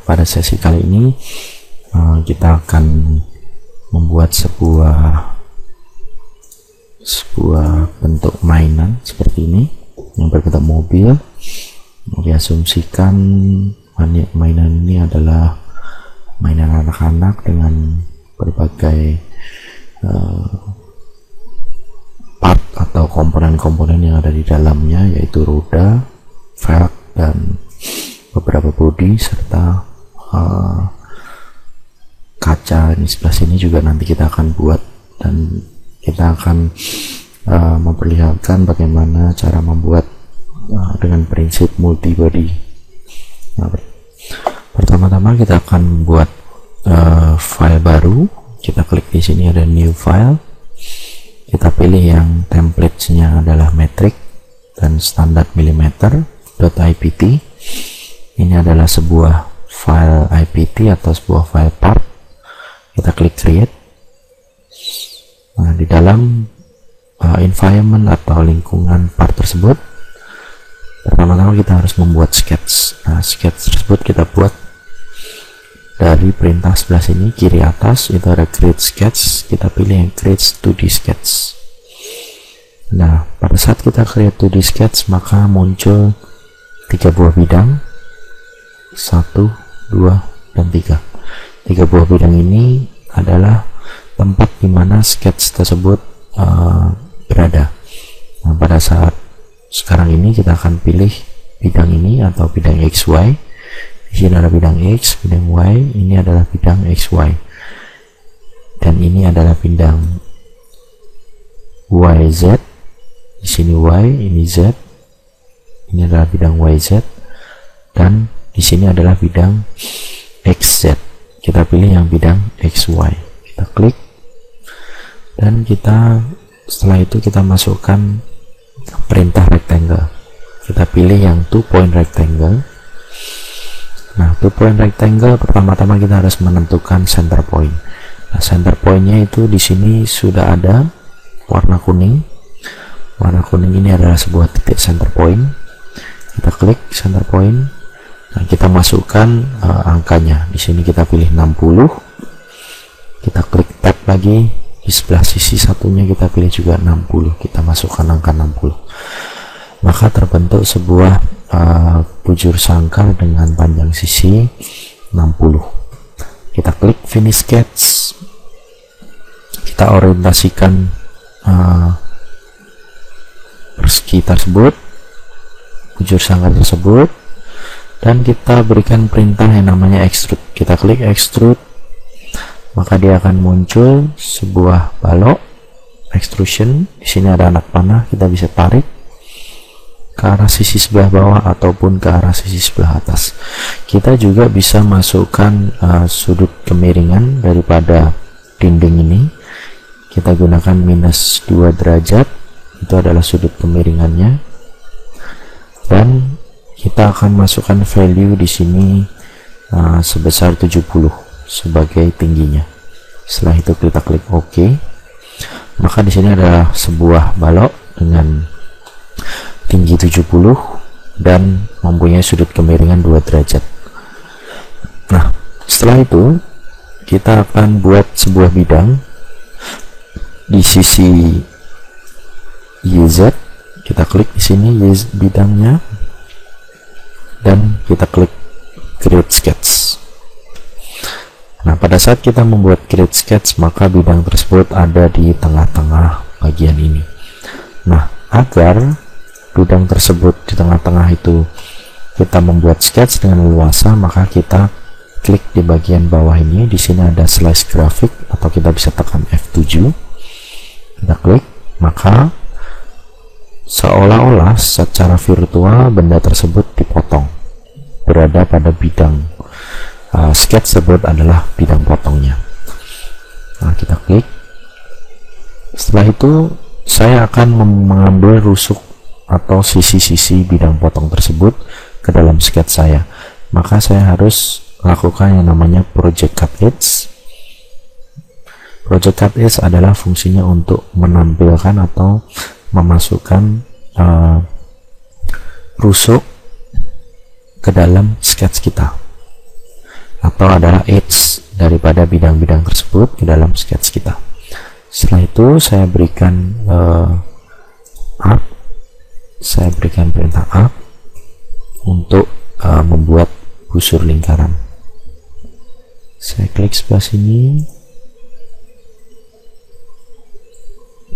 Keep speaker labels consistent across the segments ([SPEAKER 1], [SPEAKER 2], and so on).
[SPEAKER 1] pada sesi kali ini kita akan membuat sebuah bentuk mainan seperti ini yang berbentuk mobil. Diasumsikan mainan ini adalah mainan anak-anak dengan berbagai part atau komponen-komponen yang ada di dalamnya, yaitu roda, velg, dan beberapa bodi serta kaca. Ini sebelah sini juga nanti kita akan buat, dan kita akan memperlihatkan bagaimana cara membuat dengan prinsip multi body. Pertama-tama kita akan membuat file baru. Kita klik di sini ada new file. Kita pilih yang template-nya adalah metric dan standar milimeter .ipt. Ini adalah sebuah file IPT atau sebuah file part. Kita klik create. Nah, di dalam environment atau lingkungan part tersebut, pertama-tama kita harus membuat sketch. Nah, sketch tersebut kita buat dari perintah sebelah sini kiri atas, itu ada create sketch. Kita pilih yang create 2D sketch. Nah, pada saat kita create 2D sketch, maka muncul 3 buah bidang, 1, 2, dan 3. 3 buah bidang ini adalah tempat di mana sketch tersebut berada. Nah, pada saat sekarang ini kita akan pilih bidang ini atau bidang XY. Di sini ada bidang X, bidang Y, ini adalah bidang XY, dan ini adalah bidang YZ. Di sini Y, ini Z, ini adalah bidang YZ, dan di sini adalah bidang XZ. Kita pilih yang bidang XY. Kita klik, dan setelah itu kita masukkan perintah rectangle. Kita pilih yang 2 point rectangle. Nah, 2 point rectangle, pertama-tama kita harus menentukan center point. Nah, center pointnya itu di sini sudah ada warna kuning. Warna kuning ini adalah sebuah titik center point. Kita klik center point. Nah, kita masukkan angkanya. Di sini kita pilih 60. Kita klik tab lagi. Di sebelah sisi satunya kita pilih juga 60. Kita masukkan angka 60. Maka terbentuk sebuah bujur sangkar dengan panjang sisi 60. Kita klik finish sketch. Kita orientasikan persegi tersebut, bujur sangkar tersebut, dan kita berikan perintah yang namanya extrude. Kita klik extrude, maka dia akan muncul sebuah balok extrusion. Di sini ada anak panah, kita bisa tarik ke arah sisi sebelah bawah ataupun ke arah sisi sebelah atas. Kita juga bisa masukkan sudut kemiringan daripada dinding ini. Kita gunakan minus 2 derajat, itu adalah sudut kemiringannya, dan kita akan masukkan value di sini sebesar 70 sebagai tingginya. Setelah itu kita klik OK. Maka di sini adalah sebuah balok dengan tinggi 70 dan mempunyai sudut kemiringan 2 derajat. Nah, setelah itu kita akan buat sebuah bidang di sisi YZ. Kita klik di sini bidangnya, dan kita klik create sketch. Nah, pada saat kita membuat create sketch, maka bidang tersebut ada di tengah-tengah bagian ini. Nah, agar bidang tersebut di tengah-tengah itu kita membuat sketch dengan leluasa, maka kita klik di bagian bawah ini. Di sini ada slice graphic, atau kita bisa tekan F7. Kita klik, maka seolah-olah secara virtual benda tersebut dipotong, berada pada bidang sketch tersebut adalah bidang potongnya. Nah, kita klik. Setelah itu saya akan mengambil rusuk atau sisi-sisi bidang potong tersebut ke dalam sketch saya. Maka saya harus lakukan yang namanya project cut edge. Project cut edge adalah fungsinya untuk menampilkan atau memasukkan rusuk ke dalam sketch kita. atau adalah edge daripada bidang-bidang tersebut di dalam sketch kita. Setelah itu saya berikan arc, saya berikan perintah arc untuk membuat busur lingkaran. Saya klik sebelah sini,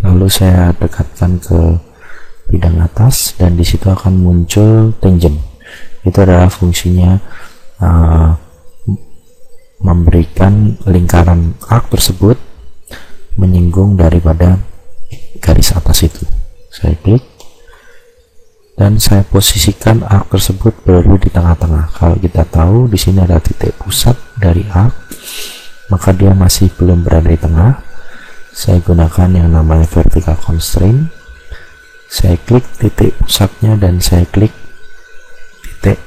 [SPEAKER 1] lalu saya dekatkan ke bidang atas, dan di situ akan muncul tangent. Itu adalah fungsinya memberikan lingkaran arc tersebut menyinggung daripada garis atas itu. Saya klik dan saya posisikan arc tersebut berada di tengah-tengah. Kalau kita tahu di sini ada titik pusat dari arc, maka dia masih belum berada di tengah. Saya gunakan yang namanya vertical constraint. Saya klik titik pusatnya dan saya klik titik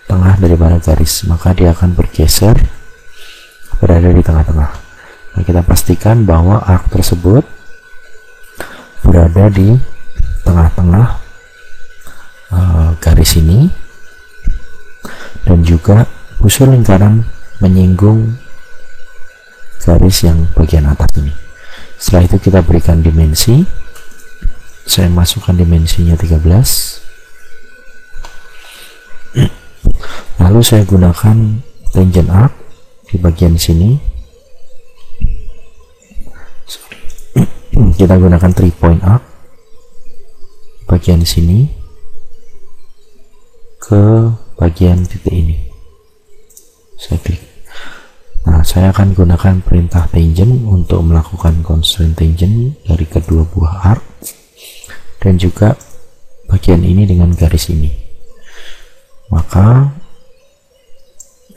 [SPEAKER 1] tengah daripada garis, maka dia akan bergeser berada di tengah-tengah. Nah, kita pastikan bahwa arc tersebut berada di tengah-tengah garis ini, dan juga busur lingkaran menyinggung garis yang bagian atas ini. Setelah itu kita berikan dimensi. Saya masukkan dimensinya 13. Lalu saya gunakan tangent arc di bagian sini. Kita gunakan 3 point arc bagian sini ke bagian titik ini. Saya klik. Nah, saya akan gunakan perintah tangent untuk melakukan constraint tangent dari kedua buah arc, dan juga bagian ini dengan garis ini. Maka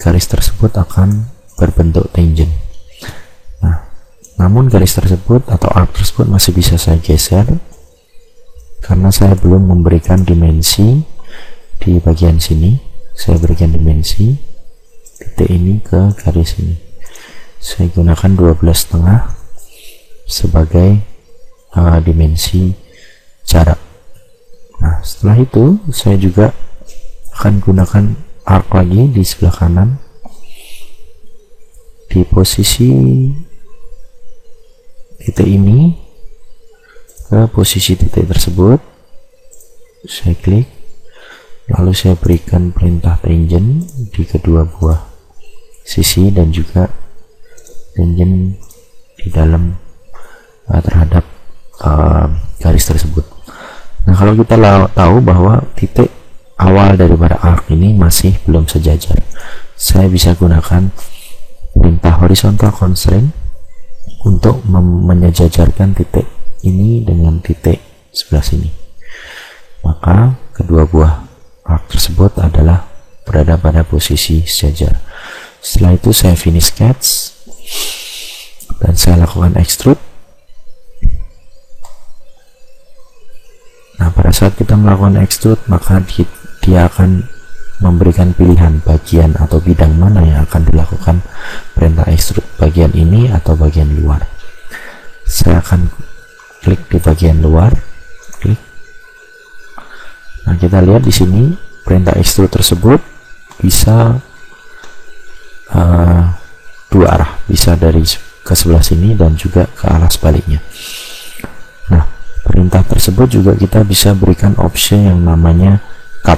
[SPEAKER 1] garis tersebut akan berbentuk tangent. Nah, namun garis tersebut atau arc tersebut masih bisa saya geser karena saya belum memberikan dimensi di bagian sini. Saya berikan dimensi titik ini ke garis ini. Saya gunakan 12,5 sebagai dimensi jarak. Nah, setelah itu saya juga akan gunakan arc lagi di sebelah kanan di posisi titik ini ke posisi titik tersebut. Saya klik, lalu saya berikan perintah tangent di kedua buah sisi dan juga tangent di dalam terhadap garis tersebut. Nah, kalau kita tahu bahwa titik awal daripada arc ini masih belum sejajar, saya bisa gunakan perintah horizontal constraint untuk menyejajarkan titik ini dengan titik sebelah sini. Maka kedua buah arc tersebut adalah berada pada posisi sejajar. Setelah itu saya finish sketch dan saya lakukan extrude. Nah, pada saat kita melakukan extrude, maka dia akan memberikan pilihan bagian atau bidang mana yang akan dilakukan perintah extrude, bagian ini atau bagian luar. Saya akan klik di bagian luar, klik. Nah, kita lihat di sini perintah extrude tersebut bisa dua arah, bisa dari ke sebelah sini dan juga ke arah sebaliknya. Nah, perintah tersebut juga kita bisa berikan opsi yang namanya cut.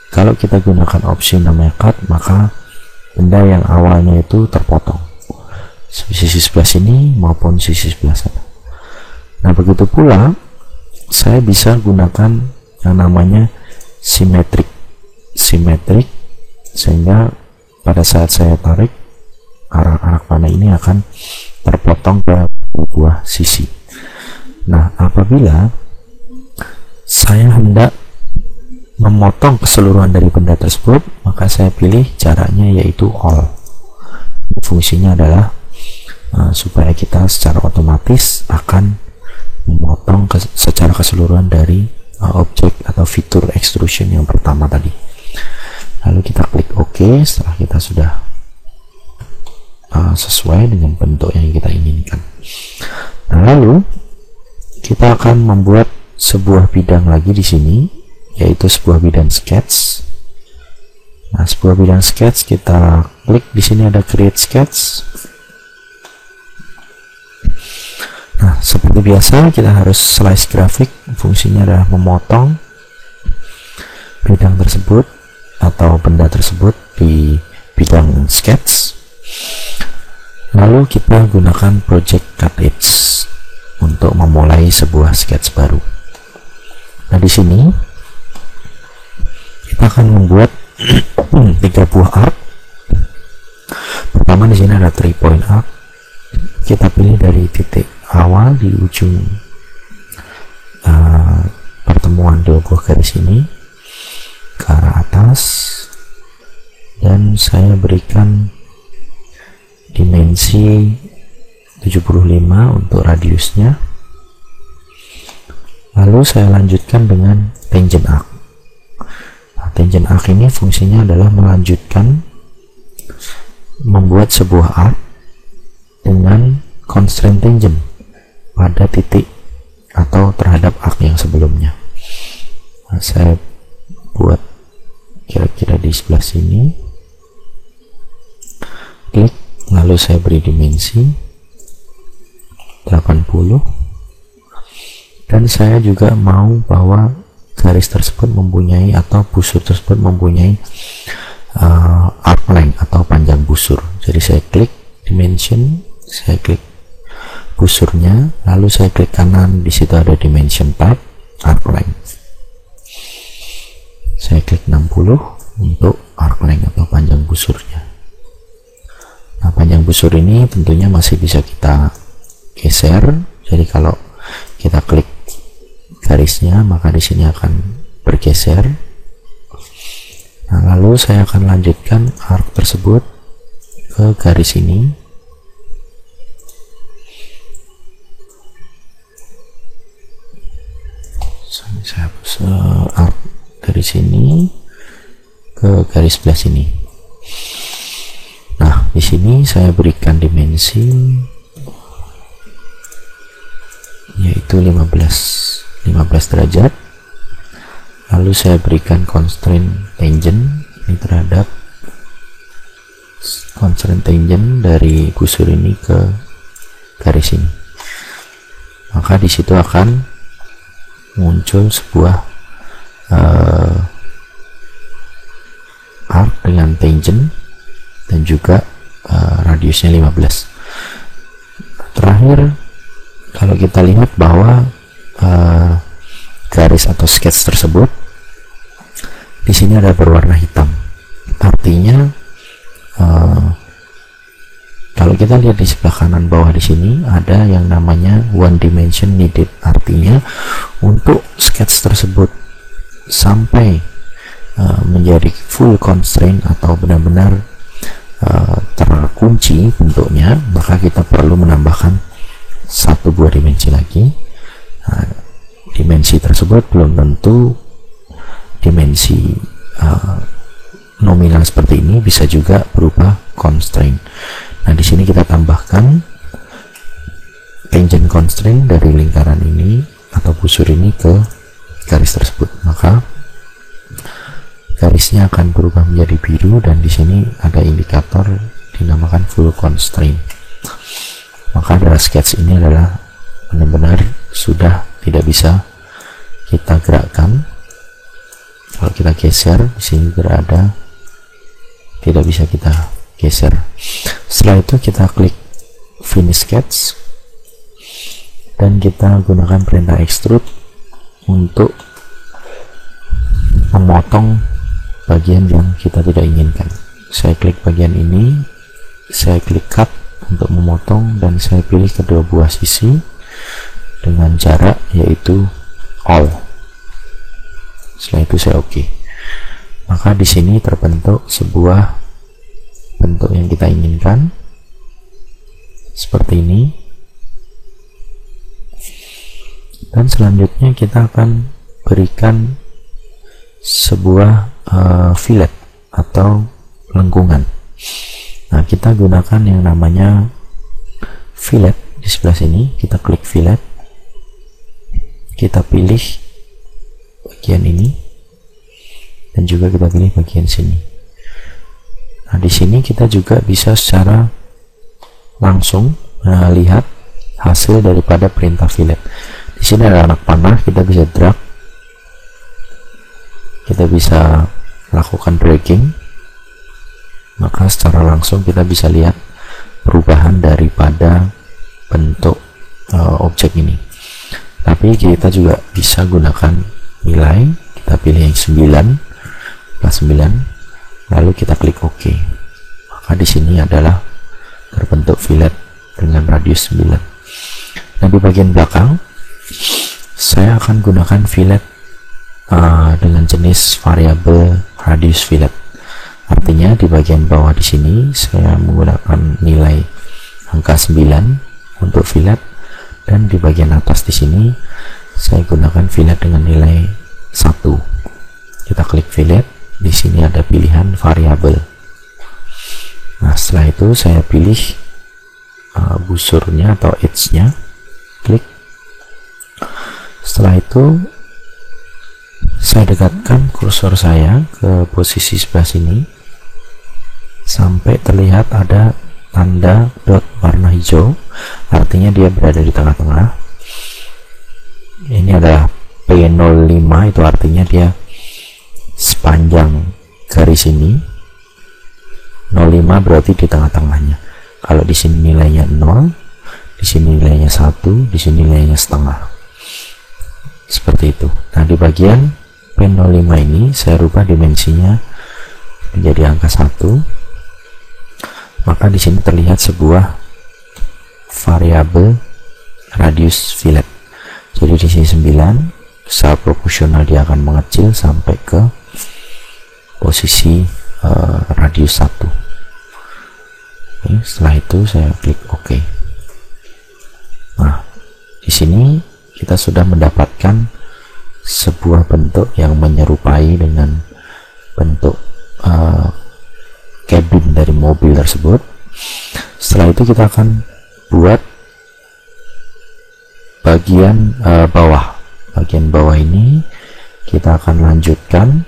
[SPEAKER 1] Kalau kita gunakan opsi namanya cut, maka benda yang awalnya itu terpotong, sisi sebelah sini maupun sisi sebelah sana. Nah, begitu pula saya bisa gunakan yang namanya simetrik, sehingga pada saat saya tarik, arah panah ini akan terpotong ke buah sisi. Nah, apabila saya hendak memotong keseluruhan dari benda tersebut, maka saya pilih jaraknya yaitu all. Fungsinya adalah supaya kita secara otomatis akan memotong secara keseluruhan dari objek atau fitur extrusion yang pertama tadi. Lalu kita klik OK setelah kita sudah sesuai dengan bentuk yang kita inginkan. Nah, lalu kita akan membuat sebuah bidang lagi di sini, yaitu sebuah bidang sketch. Nah, sebuah bidang sketch, kita klik di sini ada create sketch. Nah, seperti biasa kita harus slice grafik. Fungsinya adalah memotong bidang tersebut atau benda tersebut di bidang sketch. Lalu kita gunakan project cut edge untuk memulai sebuah sketch baru. Nah, di sini kita akan membuat 3 buah arc. Pertama di sini ada 3 point arc. Kita pilih dari titik awal di ujung pertemuan 2 buah garis ini ke arah atas, dan saya berikan dimensi 75 untuk radiusnya. Lalu saya lanjutkan dengan tangent arc. Nah, tangent arc ini fungsinya adalah melanjutkan membuat sebuah arc dengan constraint tangent pada titik atau terhadap arc yang sebelumnya. Nah, saya buat kira-kira di sebelah sini, klik, lalu saya beri dimensi 80, dan saya juga mau bahwa garis tersebut mempunyai atau busur tersebut mempunyai arc length atau panjang busur. Jadi saya klik dimension, saya klik busurnya, lalu saya klik kanan, di situ ada dimension type arc length. Saya klik 60 untuk arc length atau panjang busurnya. Nah, panjang busur ini tentunya masih bisa kita geser. Jadi kalau kita klik garisnya, maka di sini akan bergeser. Nah, lalu saya akan lanjutkan arc tersebut ke garis ini. Saya hapus arc dari sini ke garis sebelah sini. Nah, di sini saya berikan dimensi yaitu 15 derajat. Lalu saya berikan constraint tangent ini terhadap constraint tangent dari busur ini ke garis ini. Maka di situ akan muncul sebuah arc dengan tangent dan juga radiusnya 15. Terakhir, kalau kita lihat bahwa garis atau sketch tersebut di sini ada berwarna hitam, artinya kalau kita lihat di sebelah kanan bawah di sini ada yang namanya one dimension needed, artinya untuk sketch tersebut sampai menjadi full constraint atau benar-benar terkunci bentuknya, maka kita perlu menambahkan 1 buah dimensi lagi. Nah, dimensi tersebut belum tentu dimensi nominal seperti ini, bisa juga berupa constraint. Nah, di sini kita tambahkan tangent constraint dari lingkaran ini atau busur ini ke garis tersebut, maka garisnya akan berubah menjadi biru, dan di sini ada indikator dinamakan full constraint. Maka adalah sketch ini adalah benar-benar sudah tidak bisa kita gerakkan. Kalau kita geser, di sini berada, tidak bisa kita geser. Setelah itu kita klik finish sketch dan kita gunakan perintah extrude untuk memotong bagian yang kita tidak inginkan. Saya klik bagian ini, saya klik cut untuk memotong, dan saya pilih kedua buah sisi dengan jarak yaitu all. Setelah itu saya oke. Maka di sini terbentuk sebuah bentuk yang kita inginkan seperti ini, dan selanjutnya kita akan berikan sebuah fillet atau lengkungan. Nah, kita gunakan yang namanya fillet di sebelah sini. Kita klik fillet, kita pilih bagian ini, dan juga kita pilih bagian sini. Nah, di sini kita juga bisa secara langsung melihat hasil daripada perintah fillet. Di sini ada anak panah, kita bisa drag, kita bisa lakukan dragging, maka secara langsung kita bisa lihat perubahan daripada bentuk objek ini. Tapi kita juga bisa gunakan nilai, kita pilih yang 9 plus 9, lalu kita klik OK. Maka di sini adalah terbentuk fillet dengan radius 9. Nah, di bagian belakang saya akan gunakan fillet dengan jenis variabel radius fillet. Artinya di bagian bawah di sini saya menggunakan nilai angka 9 untuk fillet, dan di bagian atas di sini saya gunakan fillet dengan nilai 1. Kita klik fillet, di sini ada pilihan variabel. Nah, setelah itu saya pilih busurnya atau edge-nya, klik. Setelah itu saya dekatkan kursor saya ke posisi sebelah sini sampai terlihat ada tanda dot warna hijau, artinya dia berada di tengah-tengah. Ini adalah P05, itu artinya dia sepanjang garis ini. 05 berarti di tengah-tengahnya. Kalau di sini nilainya 0, di sini nilainya 1, di sini nilainya setengah. Seperti itu. Nah, di bagian P05 ini saya rubah dimensinya menjadi angka 1. Maka di sini terlihat sebuah variabel radius fillet. Jadi di sini 9, secara proporsional dia akan mengecil sampai ke posisi radius 1. Oke, setelah itu saya klik OK. Nah, di sini kita sudah mendapatkan sebuah bentuk yang menyerupai dengan bentuk cabin dari mobil tersebut. Setelah itu kita akan buat bagian bawah. Bagian bawah ini kita akan lanjutkan